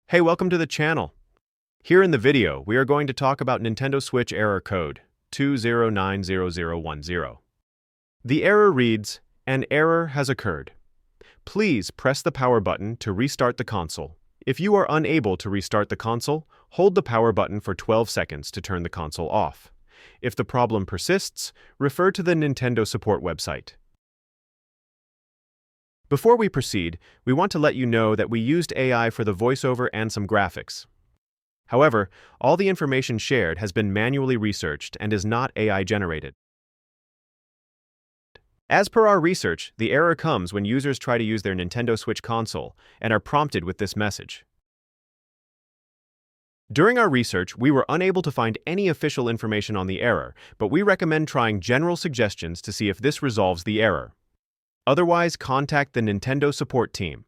Hey, welcome to the channel. Here in the video, we are going to talk about Nintendo Switch error code 2090010. The error reads, "An error has occurred. Please press the power button to restart the console. If you are unable to restart the console, hold the power button for 12 seconds to turn the console off. If the problem persists, refer to the Nintendo support website." Before we proceed, we want to let you know that we used AI for the voiceover and some graphics. However, all the information shared has been manually researched and is not AI generated. As per our research, the error comes when users try to use their Nintendo Switch console and are prompted with this message. During our research, we were unable to find any official information on the error, but we recommend trying general suggestions to see if this resolves the error. Otherwise, contact the Nintendo support team.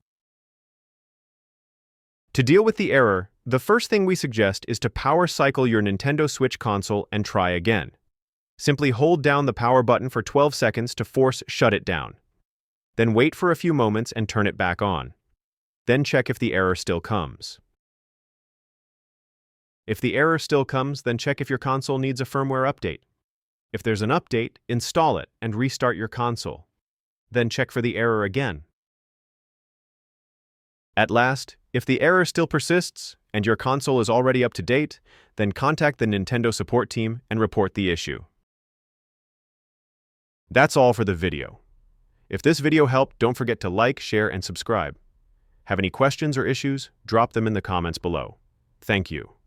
To deal with the error, the first thing we suggest is to power cycle your Nintendo Switch console and try again. Simply hold down the power button for 12 seconds to force shut it down. Then wait for a few moments and turn it back on. Then check if the error still comes. If the error still comes, then check if your console needs a firmware update. If there's an update, install it and restart your console. Then check for the error again. At last, if the error still persists and your console is already up to date, then contact the Nintendo support team and report the issue. That's all for the video. If this video helped, don't forget to like, share, and subscribe. Have any questions or issues? Drop them in the comments below. Thank you.